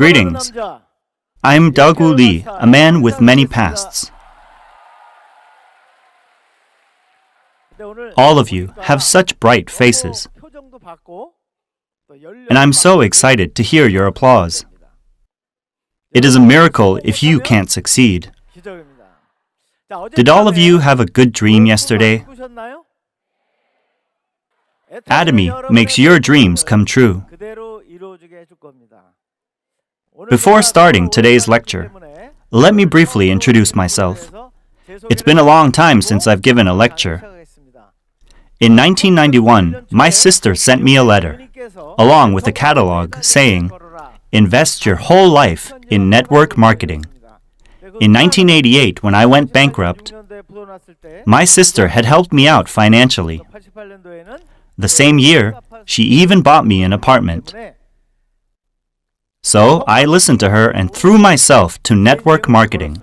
Greetings. I'm Daegu Lee, a man with many pasts. All of you have such bright faces, and I'm so excited to hear your applause. It is a miracle if you can't succeed. Did all of you have a good dream yesterday? Atomy makes your dreams come true. Before starting today's lecture, let me briefly introduce myself. It's been a long time since I've given a lecture. In 1991, my sister sent me a letter, along with a catalog saying, "Invest your whole life in network marketing." In 1988, when I went bankrupt, my sister had helped me out financially. The same year, she even bought me an apartment. So I listened to her and threw myself to network marketing.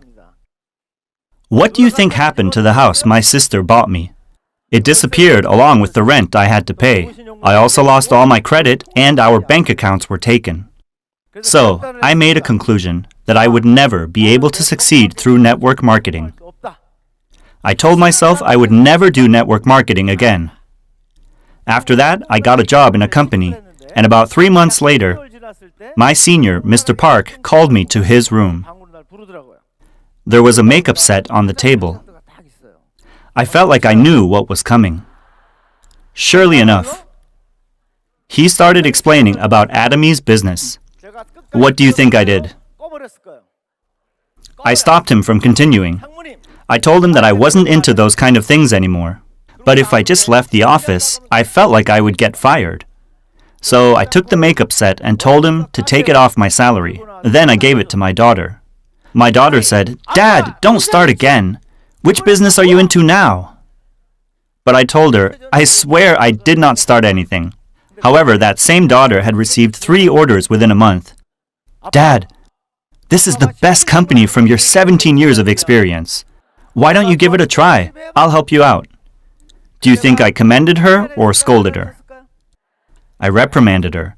What do you think happened to the house my sister bought me? It disappeared along with the rent I had to pay. I also lost all my credit and our bank accounts were taken. So I made a conclusion that I would never be able to succeed through network marketing. I told myself I would never do network marketing again. After that, I got a job in a company, and about 3 months later, my senior, Mr. Park, called me to his room. There was a makeup set on the table. I felt like I knew what was coming. Surely enough, he started explaining about Atomy's business. What do you think I did? I stopped him from continuing. I told him that I wasn't into those kind of things anymore. But if I just left the office, I felt like I would get fired. So I took the makeup set and told him to take it off my salary. Then I gave it to my daughter. My daughter said, "Dad, don't start again. Which business are you into now?" But I told her, I swear I did not start anything. However, that same daughter had received 3 orders within a month. "Dad, this is the best company from your 17 years of experience. Why don't you give it a try? I'll help you out." Do you think I commended her or scolded her? I reprimanded her.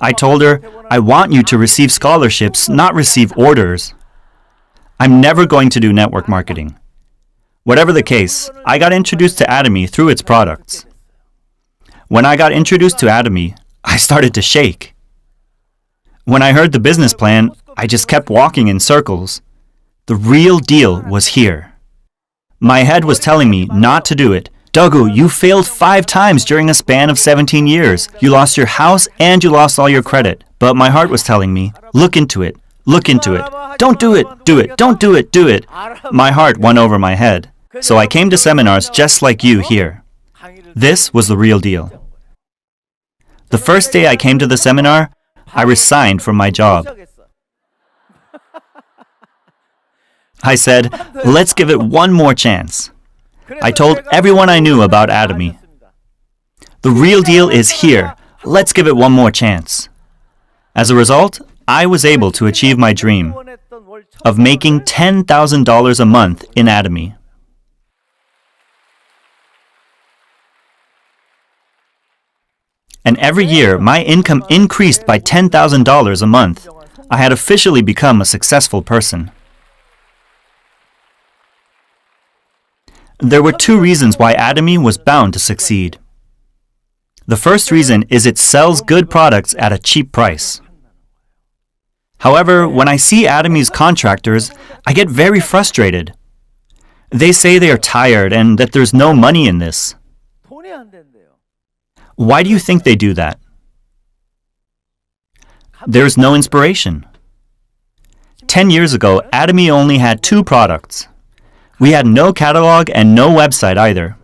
I told her, "I want you to receive scholarships, not receive orders. I'm never going to do network marketing." Whatever the case, I got introduced to Atomy through its products. When I got introduced to Atomy, I started to shake. When I heard the business plan, I just kept walking in circles. The real deal was here. My head was telling me not to do it. "Daegu, you failed 5 times during a span of 17 years. You lost your house and you lost all your credit." But my heart was telling me, "Look into it. Look into it. Don't do it. Do it. Don't do it. Do it." My heart won over my head. So I came to seminars just like you here. This was the real deal. The first day I came to the seminar, I resigned from my job. I said, "Let's give it one more chance." I told everyone I knew about Atomy. The real deal is here. Let's give it one more chance. As a result, I was able to achieve my dream of making $10,000 a month in Atomy. And every year, my income increased by $10,000 a month. I had officially become a successful person. There were 2 reasons why Atomy was bound to succeed. The first reason is it sells good products at a cheap price. However, when I see Atomy's contractors, I get very frustrated. They say they are tired and that there's no money in this. Why do you think they do that? There's no inspiration. 10 years ago, Atomy only had 2 products. We had no catalog and no website either.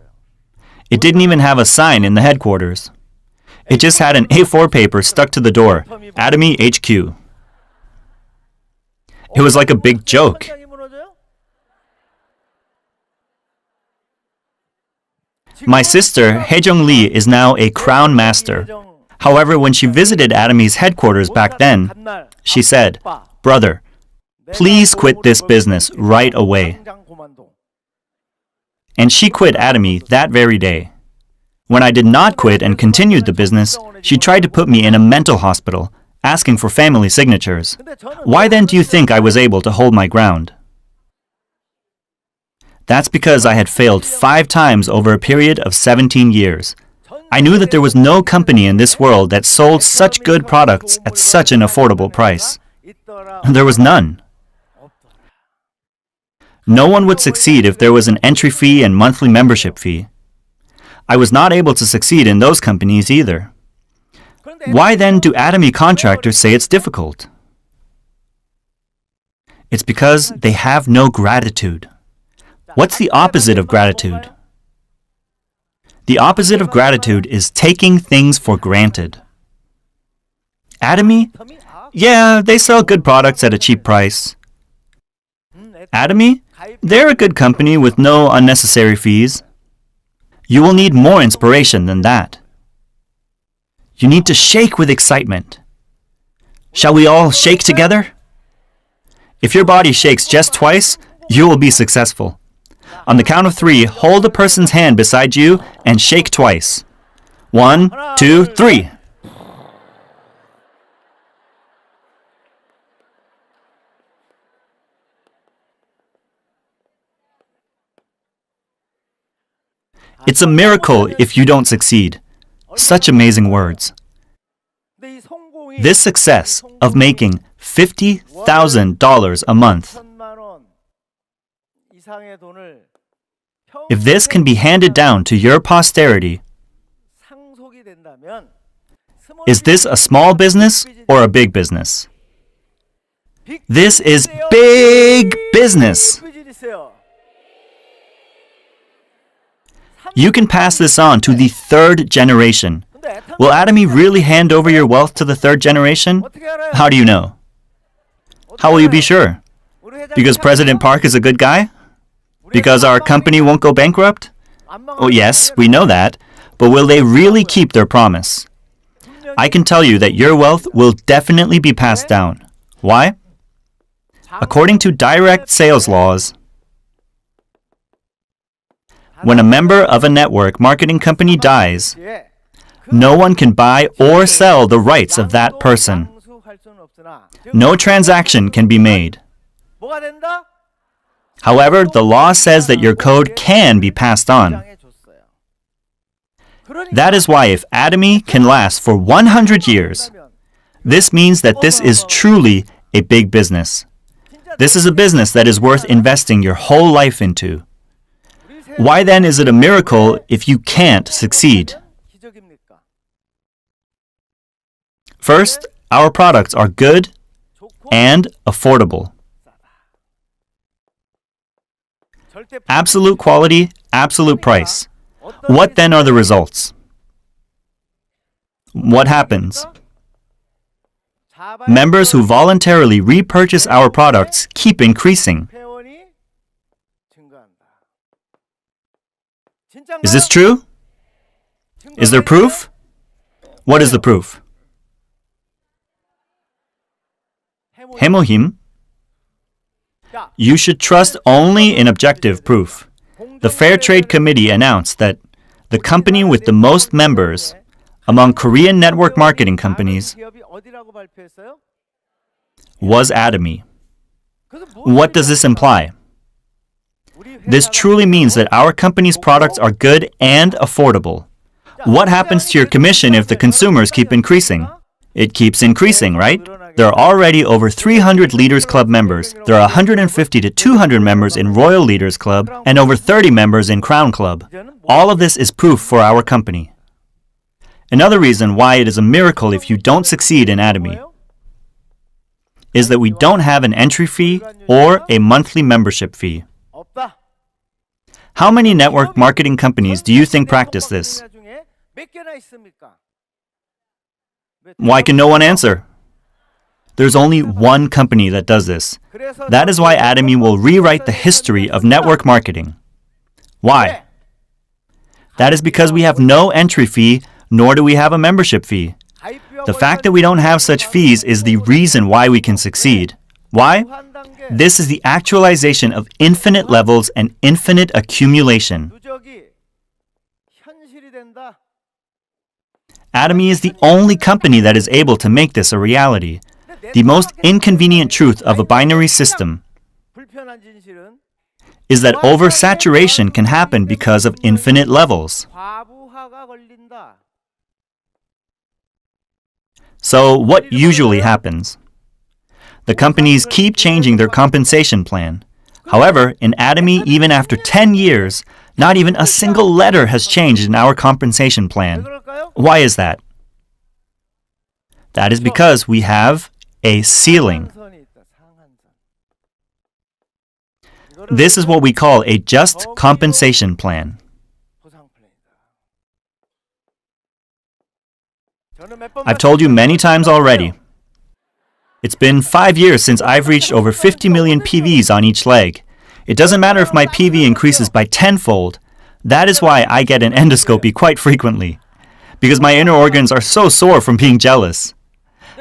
It didn't even have a sign in the headquarters. It just had an A4 paper stuck to the door, Atomy HQ. It was like a big joke. My sister, Haejung Lee, is now a crown master. However, when she visited Atomy's headquarters back then, she said, "Brother, please quit this business right away." And she quit Atomy that very day. When I did not quit and continued the business, she tried to put me in a mental hospital, asking for family signatures. Why then do you think I was able to hold my ground? That's because I had failed 5 times over a period of 17 years. I knew that there was no company in this world that sold such good products at such an affordable price. There was none. No one would succeed if there was an entry fee and monthly membership fee. I was not able to succeed in those companies either. Why then do Atomy contractors say it's difficult? It's because they have no gratitude. What's the opposite of gratitude? The opposite of gratitude is taking things for granted. Atomy? Yeah, they sell good products at a cheap price. Atomy? They're a good company with no unnecessary fees. You will need more inspiration than that. You need to shake with excitement. Shall we all shake together? If your body shakes just twice, you will be successful. On the count of 3, hold a person's hand beside you and shake twice. 1, 2, 3. It's a miracle if you don't succeed. Such amazing words. This success of making $50,000 a month, if this can be handed down to your posterity, is this a small business or a big business? This is big business. You can pass this on to the 3rd generation. Will Atomy really hand over your wealth to the 3rd generation? How do you know? How will you be sure? Because President Park is a good guy? Because our company won't go bankrupt? Oh yes, we know that. But will they really keep their promise? I can tell you that your wealth will definitely be passed down. Why? According to direct sales laws, when a member of a network marketing company dies, no one can buy or sell the rights of that person. No transaction can be made. However, the law says that your code can be passed on. That is why if Atomy can last for 100 years, this means that this is truly a big business. This is a business that is worth investing your whole life into. Why then is it a miracle if you can't succeed? First, our products are good and affordable. Absolute quality, absolute price. What then are the results? What happens? Members who voluntarily repurchase our products keep increasing. Is this true? Is there proof? What is the proof? 해모힘? You should trust only in objective proof. The Fair Trade Committee announced that the company with the most members among Korean network marketing companies was Atomy. What does this imply? This truly means that our company's products are good and affordable. What happens to your commission if the consumers keep increasing? It keeps increasing, right? There are already over 300 Leaders Club members. There are 150 to 200 members in Royal Leaders Club and over 30 members in Crown Club. All of this is proof for our company. Another reason why it is a miracle if you don't succeed in Atomy is that we don't have an entry fee or a monthly membership fee. How many network marketing companies do you think practice this? Why can no one answer? There's only one company that does this. That is why Atomy will rewrite the history of network marketing. Why? That is because we have no entry fee, nor do we have a membership fee. The fact that we don't have such fees is the reason why we can succeed. Why? This is the actualization of infinite levels and infinite accumulation. Atomy is the only company that is able to make this a reality. The most inconvenient truth of a binary system is that oversaturation can happen because of infinite levels. So what usually happens? The companies keep changing their compensation plan. However, in Atomy, even after 10 years, not even a single letter has changed in our compensation plan. Why is that? That is because we have a ceiling. This is what we call a just compensation plan. I've told you many times already. It's been 5 years since I've reached over 50 million PVs on each leg. It doesn't matter if my PV increases by tenfold. That is why I get an endoscopy quite frequently, because my inner organs are so sore from being jealous.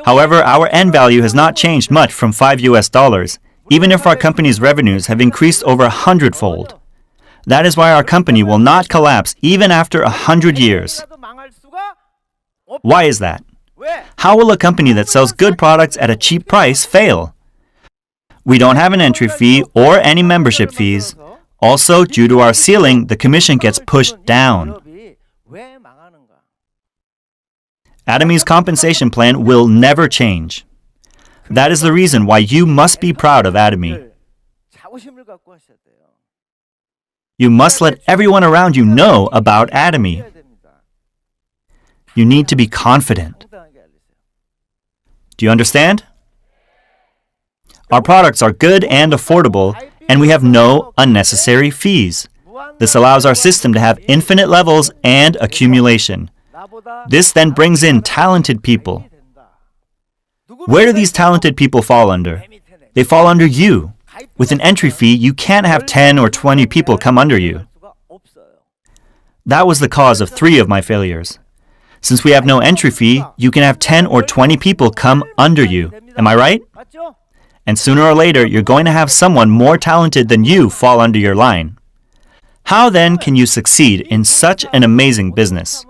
However, our end value has not changed much from $5, even if our company's revenues have increased over 100-fold. That is why our company will not collapse even after 100 years. Why is that? How will a company that sells good products at a cheap price fail? We don't have an entry fee or any membership fees. Also, due to our ceiling, the commission gets pushed down. Atomy's compensation plan will never change. That is the reason why you must be proud of Atomy. You must let everyone around you know about Atomy. You need to be confident. Do you understand? Our products are good and affordable, and we have no unnecessary fees. This allows our system to have infinite levels and accumulation. This then brings in talented people. Where do these talented people fall under? They fall under you. With an entry fee, you can't have 10 or 20 people come under you. That was the cause of 3 of my failures. Since we have no entry fee, you can have 10 or 20 people come under you. Am I right? And sooner or later, you're going to have someone more talented than you fall under your line. How then can you succeed in such an amazing business?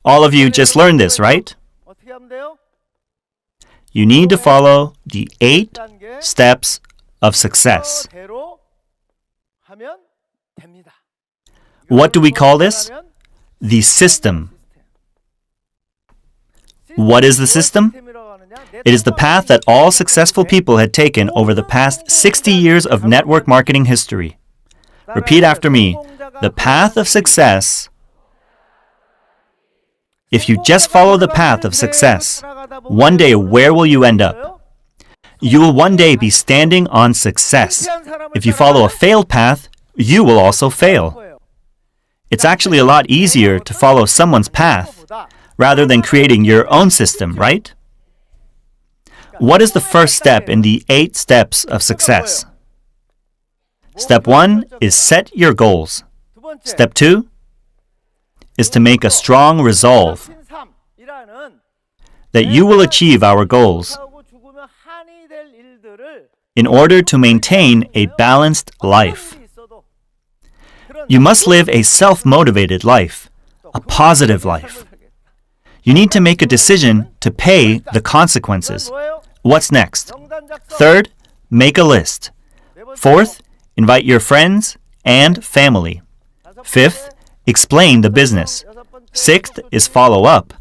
All of you just learned this, right? You need to follow the 8 steps of success. What do we call this? The system. What is the system? It is the path that all successful people had taken over the past 60 years of network marketing history. Repeat after me. The path of success. If you just follow the path of success, one day where will you end up? You will one day be standing on success. If you follow a failed path, you will also fail. It's actually a lot easier to follow someone's path rather than creating your own system, right? What is the first step in the 8 steps of success? Step 1 is set your goals. Step 2 is to make a strong resolve that you will achieve our goals in order to maintain a balanced life. You must live a self-motivated life, a positive life. You need to make a decision to pay the consequences. What's next? Third, make a list. Fourth, invite your friends and family. Fifth, explain the business. Sixth is follow up.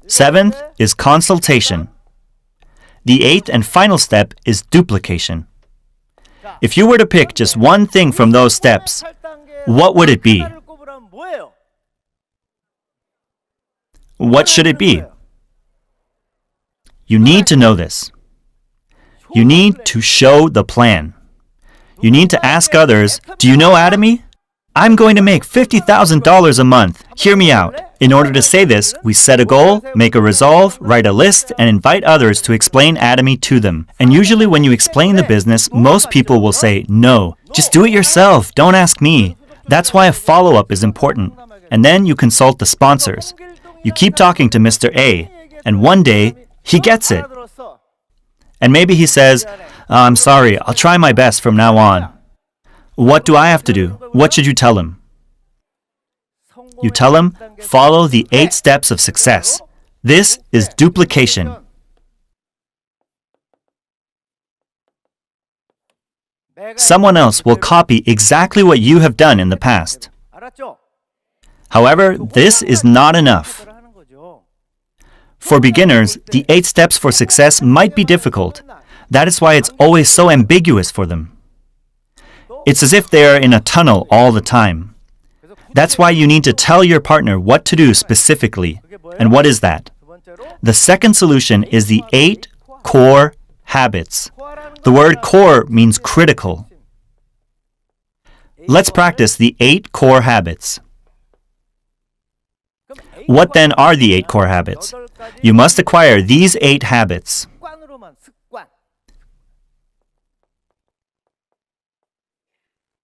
Seventh is consultation. The 8th and final step is duplication. If you were to pick just one thing from those steps, what would it be? What should it be? You need to know this. You need to show the plan. You need to ask others, do you know Atomy? I'm going to make $50,000 a month. Hear me out. In order to say this, we set a goal, make a resolve, write a list, and invite others to explain Atomy to them. And usually when you explain the business, most people will say, no, just do it yourself, don't ask me. That's why a follow-up is important. And then you consult the sponsors. You keep talking to Mr. A, and one day, he gets it. And maybe he says, I'm sorry, I'll try my best from now on. What do I have to do? What should you tell him? You tell him, follow the 8 steps of success. This is duplication. Someone else will copy exactly what you have done in the past. However, this is not enough. For beginners, the 8 steps for success might be difficult. That is why it's always so ambiguous for them. It's as if they are in a tunnel all the time. That's why you need to tell your partner what to do specifically. And what is that? The second solution is the 8 core habits. The word core means critical. Let's practice the 8 core habits. What then are the 8 core habits? You must acquire these 8 habits.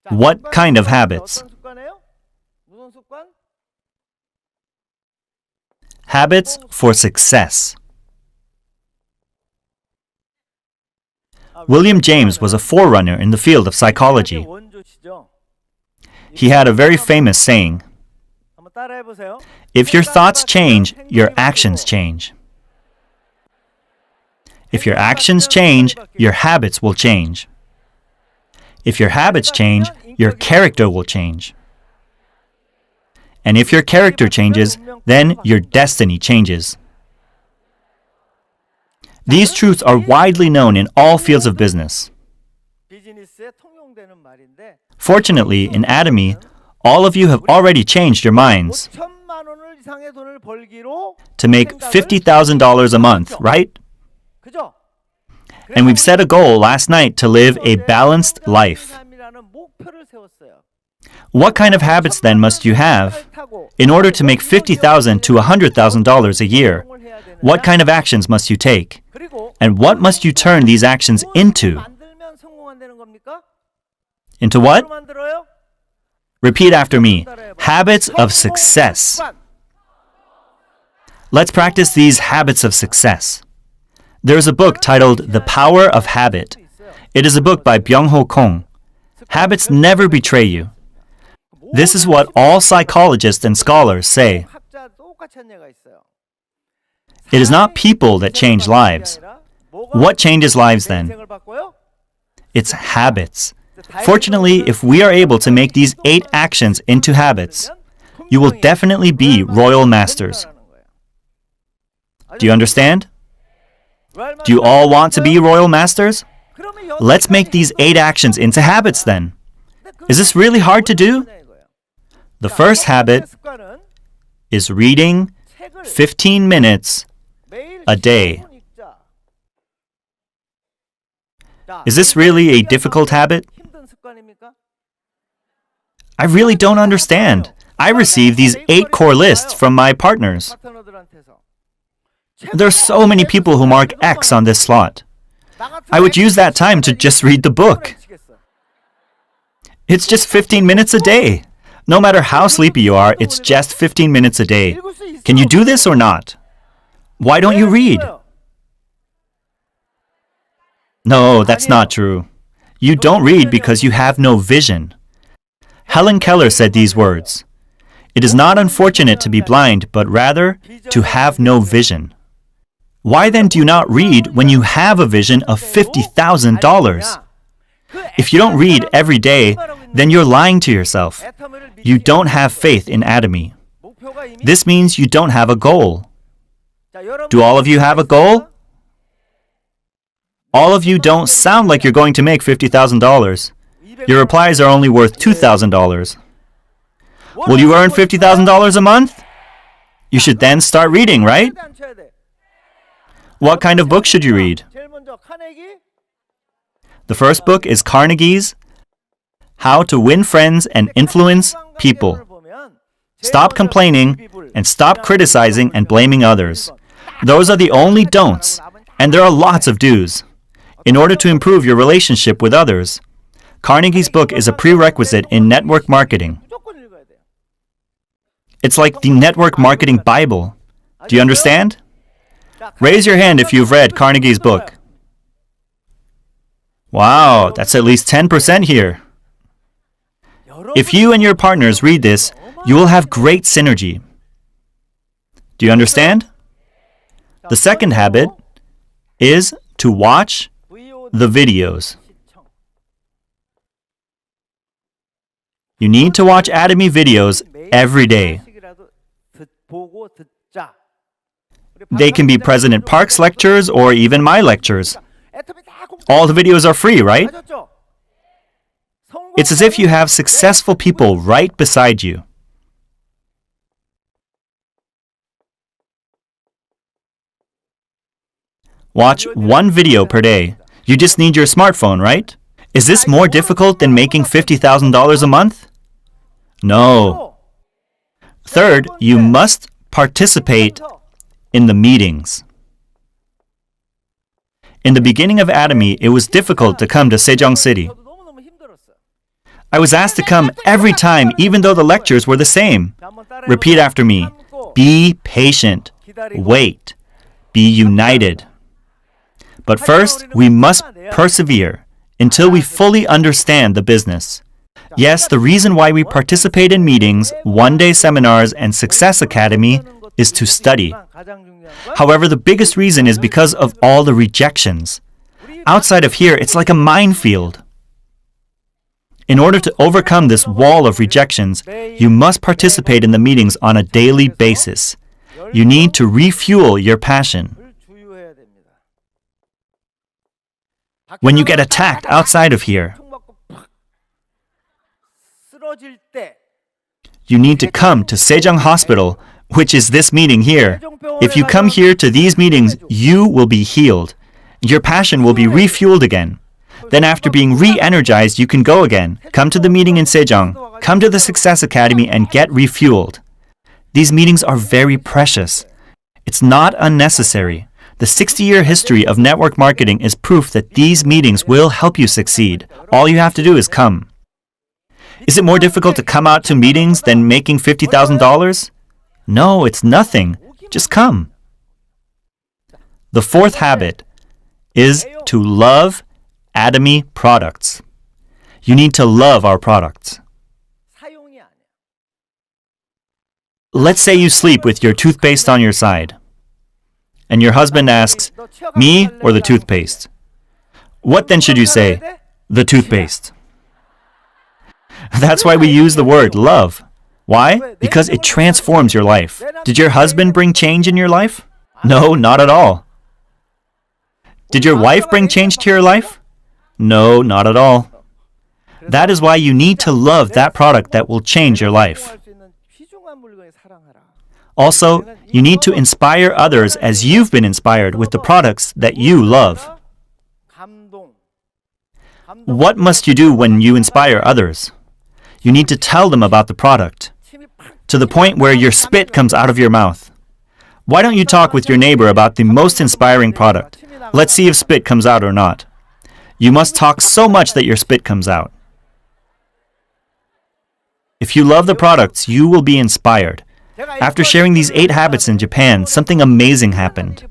What kind of habits? Habits for success. William James was a forerunner in the field of psychology. He had a very famous saying, "If your thoughts change, your actions change. If your actions change, your habits will change. If your habits change, your character will change. And if your character changes, then your destiny changes." These truths are widely known in all fields of business. Fortunately, in Atomy, all of you have already changed your minds to make $50,000 a month, right? And we've set a goal last night to live a balanced life. What kind of habits then must you have in order to make $50,000 to $100,000 a year? What kind of actions must you take? And what must you turn these actions into? Into what? Repeat after me. Habits of success. Let's practice these habits of success. There's a book titled The Power of Habit. It is a book by Byung-ho Kong. Habits never betray you. This is what all psychologists and scholars say. It is not people that change lives. What changes lives then? It's habits. Fortunately, if we are able to make these 8 actions into habits, you will definitely be royal masters. Do you understand? Do you all want to be royal masters? Let's make these 8 actions into habits then. Is this really hard to do? The first habit is reading 15 minutes a day. Is this really a difficult habit? I really don't understand. I receive these 8 core lists from my partners. There are so many people who mark X on this slot. I would use that time to just read the book. It's just 15 minutes a day. No matter how sleepy you are, it's just 15 minutes a day. Can you do this or not? Why don't you read? No, that's not true. You don't read because you have no vision. Helen Keller said these words, "It is not unfortunate to be blind, but rather to have no vision." Why then do you not read when you have a vision of $50,000? If you don't read every day, then you're lying to yourself. You don't have faith in Atomy. This means you don't have a goal. Do all of you have a goal? All of you don't sound like you're going to make $50,000. Your replies are only worth $2,000. Will you earn $50,000 a month? You should then start reading, right? What kind of book should you read? The first book is Carnegie's How to Win Friends and Influence People. Stop complaining and stop criticizing and blaming others. Those are the only don'ts, and there are lots of do's. In order to improve your relationship with others, Carnegie's book is a prerequisite in network marketing. It's like the network marketing Bible. Do you understand? Raise your hand if you've read Carnegie's book. Wow, that's at least 10% here. If you and your partners read this, You will have great synergy. Do you understand? The second habit is to watch the videos. You need to watch Atomy videos every day. They can be President Park's lectures or even my lectures. All the videos are free, right? It's as if you have successful people right beside you. Watch one video per day. You just need your smartphone, right? Is this more difficult than making $50,000 a month? No. Third, you must participate in the meetings. In the beginning of Atomy, it was difficult to come to Sejong City. I was asked to come every time, even though the lectures were the same. Repeat after me. Be patient. Wait. Be united. But first, we must persevere until we fully understand the business. Yes, the reason why we participate in meetings, one-day seminars, and Success Academy is to study. However, the biggest reason is because of all the rejections. Outside of here, it's like a minefield. In order to overcome this wall of rejections, you must participate in the meetings on a daily basis. You need to refuel your passion. When you get attacked outside of here, you need to come to Sejong Hospital, which is this meeting here. If you come here to these meetings, you will be healed. Your passion will be refueled again. Then after being re-energized, you can go again. Come to the meeting in Sejong. Come to the Success Academy and get refueled. These meetings are very precious. It's not unnecessary. The 60-year history of network marketing is proof that these meetings will help you succeed. All you have to do is come. Is it more difficult to come out to meetings than making $50,000? No, it's nothing. Just come. The fourth habit is to love Atomy products. You need to love our products. Let's say you sleep with your toothpaste on your side, and your husband asks, me or the toothpaste? What then should you say? The toothpaste. That's why we use the word love. Why? Because it transforms your life. Did your husband bring change in your life? No, not at all. Did your wife bring change to your life? No, not at all. That is why you need to love that product that will change your life. Also, you need to inspire others as you've been inspired with the products that you love. What must you do when you inspire others? You need to tell them about the product, to the point where your spit comes out of your mouth. Why don't you talk with your neighbor about the most inspiring product? Let's see if spit comes out or not. You must talk so much that your spit comes out. If you love the products, you will be inspired. After sharing these 8 habits in Japan, something amazing happened.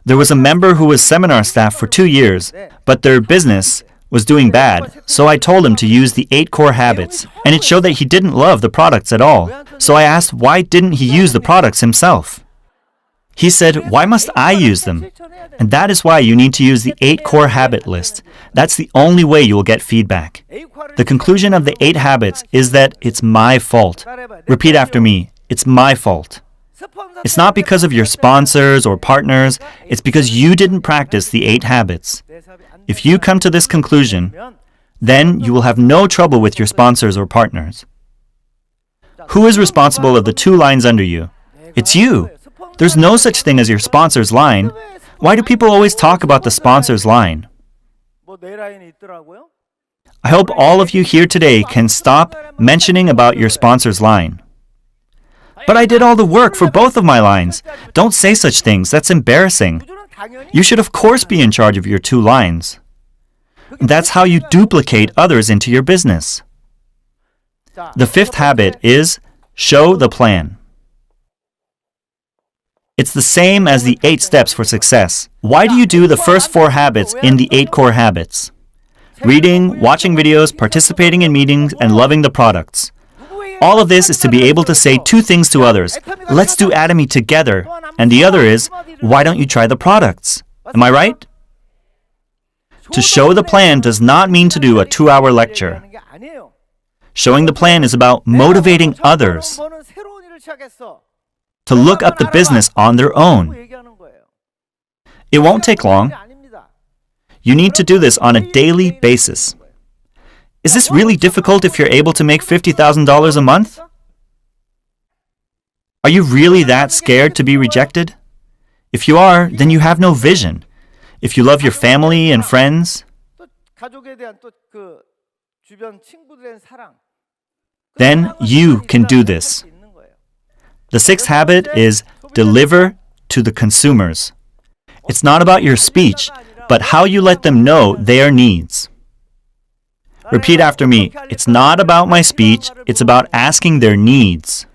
There was a member who was seminar staff for 2 years, but their business was doing bad, so I told him to use the 8 core habits, and it showed that he didn't love the products at all. So I asked, why didn't he use the products himself? He said, why must I use them? And that is why you need to use the 8 core habit list. That's the only way you will get feedback. The conclusion of the 8 habits is that it's my fault. Repeat after me. It's my fault. It's not because of your sponsors or partners. It's because you didn't practice the 8 habits. If you come to this conclusion, then you will have no trouble with your sponsors or partners. Who is responsible of the 2 lines under you? It's you. There's no such thing as your sponsor's line. Why do people always talk about the sponsor's line? I hope all of you here today can stop mentioning about your sponsor's line. But I did all the work for both of my lines. Don't say such things. That's embarrassing. You should of course be in charge of your 2 lines. That's how you duplicate others into your business. The 5th habit is show the plan. It's the same as the 8 steps for success. Why do you do the first 4 habits in the 8 core habits? Reading, watching videos, participating in meetings, and loving the products. All of this is to be able to say two things to others. Let's do Atomy together. And the other is, why don't you try the products? Am I right? To show the plan does not mean to do a 2-hour lecture. Showing the plan is about motivating others to look up the business on their own. It won't take long. You need to do this on a daily basis. Is this really difficult if you're able to make $50,000 a month? Are you really that scared to be rejected? If you are, then you have no vision. If you love your family and friends, then you can do this. The sixth habit is deliver to the consumers. It's not about your speech, but how you let them know their needs. Repeat after me. It's not about my speech, it's about asking their needs.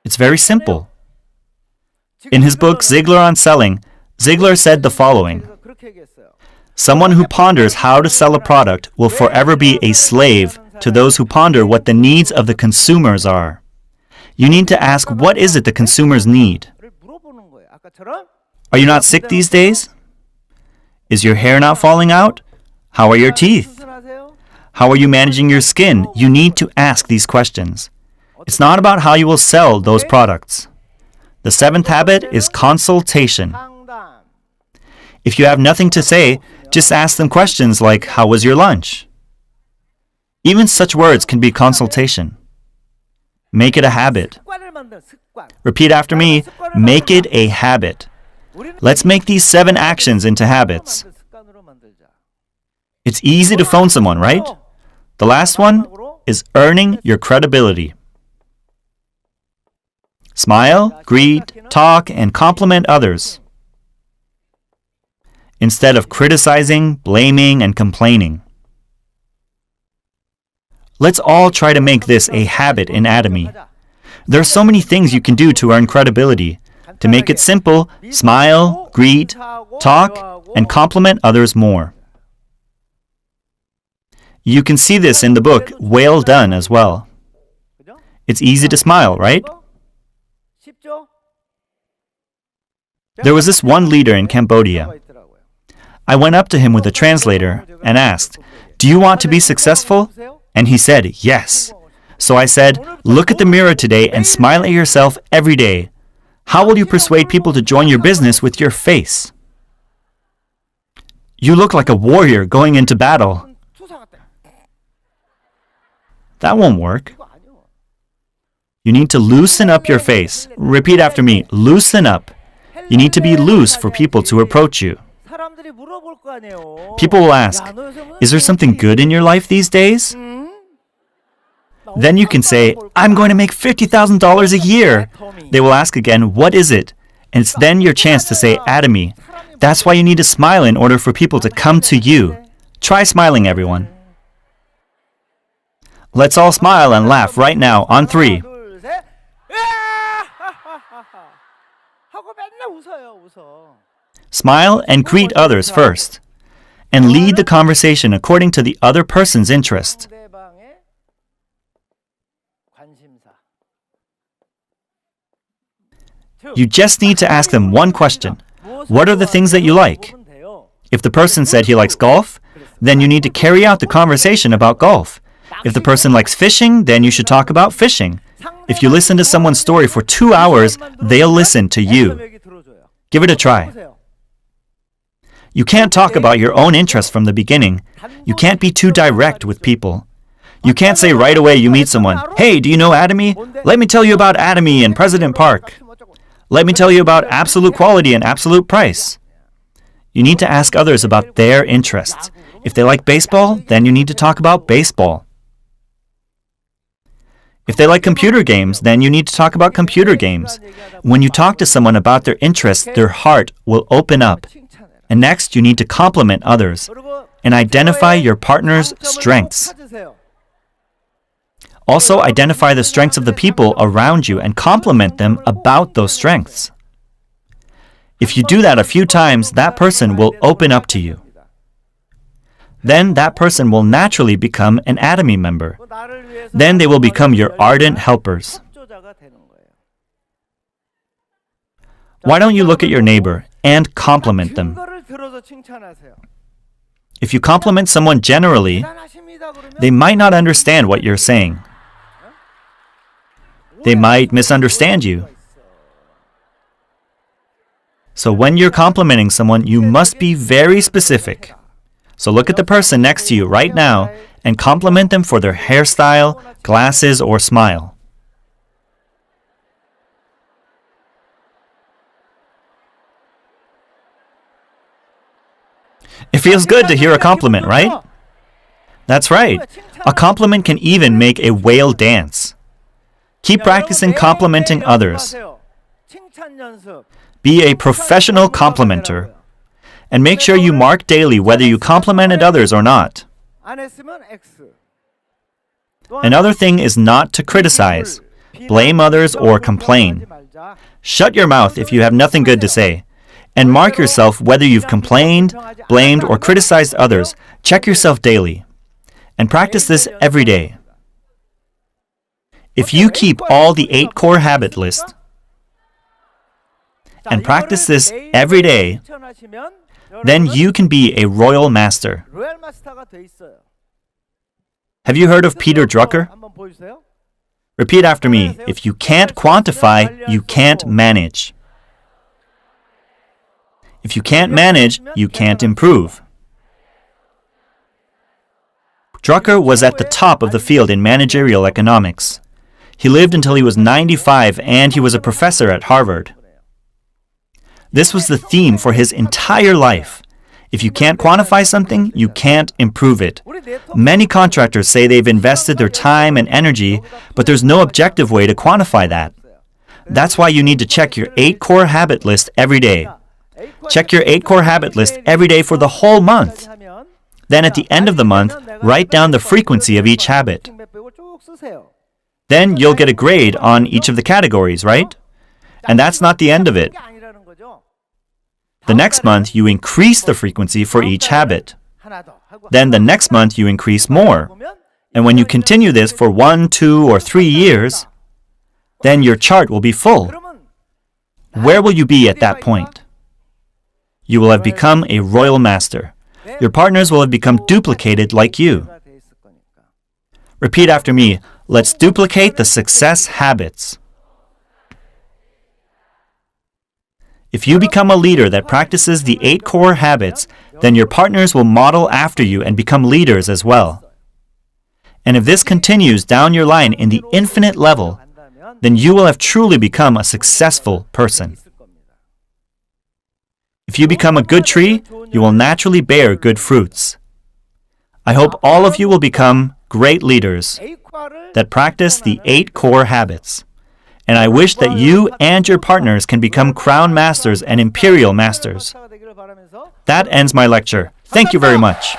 It's very simple. In his book, Ziglar on Selling, Ziglar said the following: someone who ponders how to sell a product will forever be a slave to those who ponder what the needs of the consumers are. You need to ask, what is it the consumers need? Are you not sick these days? Is your hair not falling out? How are your teeth? How are you managing your skin? You need to ask these questions. It's not about how you will sell those products. The seventh habit is consultation. If you have nothing to say, just ask them questions like, how was your lunch? Even such words can be consultation. Make it a habit. Repeat after me. Make it a habit. Let's make these 7 actions into habits. It's easy to phone someone, right? The last one is earning your credibility. Smile, greet, talk, and compliment others, instead of criticizing, blaming, and complaining. Let's all try to make this a habit in Atomy. There are so many things you can do to earn credibility. To make it simple, smile, greet, talk, and compliment others more. You can see this in the book, Well Done, as well. It's easy to smile, right? There was this one leader in Cambodia. I went up to him with a translator and asked, "Do you want to be successful?" And he said, "Yes." So I said, "Look at the mirror today and smile at yourself every day. How will you persuade people to join your business with your face? You look like a warrior going into battle." That won't work. You need to loosen up your face. Repeat after me. Loosen up. You need to be loose for people to approach you. People will ask, "Is there something good in your life these days?" Then you can say, "I'm going to make $50,000 a year." They will ask again, "What is it?" And it's then your chance to say, "Atomy." That's why you need to smile in order for people to come to you. Try smiling, everyone. Let's all smile and laugh right now on 3. Smile and greet others first, and lead the conversation according to the other person's interest. You just need to ask them one question. What are the things that you like? If the person said he likes golf, then you need to carry out the conversation about golf. If the person likes fishing, then you should talk about fishing. If you listen to someone's story for 2 hours, they'll listen to you. Give it a try. You can't talk about your own interests from the beginning. You can't be too direct with people. You can't say right away you meet someone, "Hey, do you know Atomy? Let me tell you about Atomy and President Park. Let me tell you about absolute quality and absolute price." You need to ask others about their interests. If they like baseball, then you need to talk about baseball. If they like computer games, then you need to talk about computer games. When you talk to someone about their interests, their heart will open up. And next, you need to compliment others and identify your partner's strengths. Also, identify the strengths of the people around you and compliment them about those strengths. If you do that a few times, that person will open up to you. then that person will naturally become an Atomy member. Then they will become your ardent helpers. Why don't you look at your neighbor and compliment them? If you compliment someone generally, they might not understand what you're saying. They might misunderstand you. So when you're complimenting someone, you must be very specific. So look at the person next to you right now and compliment them for their hairstyle, glasses, or smile. It feels good to hear a compliment, right? That's right. A compliment can even make a whale dance. Keep practicing complimenting others. Be a professional complimenter. And make sure you mark daily whether you complimented others or not. Another thing is not to criticize, blame others, or complain. Shut your mouth if you have nothing good to say. And mark yourself whether you've complained, blamed, or criticized others. Check yourself daily. And practice this every day. If you keep all the 8 core habit list and practice this every day, then you can be a royal master. Have you heard of Peter Drucker? Repeat after me. If you can't quantify, you can't manage. If you can't manage, you can't improve. Drucker was at the top of the field in managerial economics. He lived until he was 95 and he was a professor at Harvard. This was the theme for his entire life. If you can't quantify something, you can't improve it. Many contractors say they've invested their time and energy, but there's no objective way to quantify that. That's why you need to check your 8 core habit list every day. Check your 8 core habit list every day for the whole month. Then at the end of the month, write down the frequency of each habit. Then you'll get a grade on each of the categories, right? And that's not the end of it. The next month, you increase the frequency for each habit. Then the next month, you increase more. And when you continue this for 1, 2, or 3 years, then your chart will be full. Where will you be at that point? You will have become a royal master. Your partners will have become duplicated like you. Repeat after me. Let's duplicate the success habits. If you become a leader that practices the 8 core habits, then your partners will model after you and become leaders as well. And if this continues down your line in the infinite level, then you will have truly become a successful person. If you become a good tree, you will naturally bear good fruits. I hope all of you will become great leaders that practice the 8 core habits. And I wish that you and your partners can become crown masters and imperial masters. That ends my lecture. Thank you very much.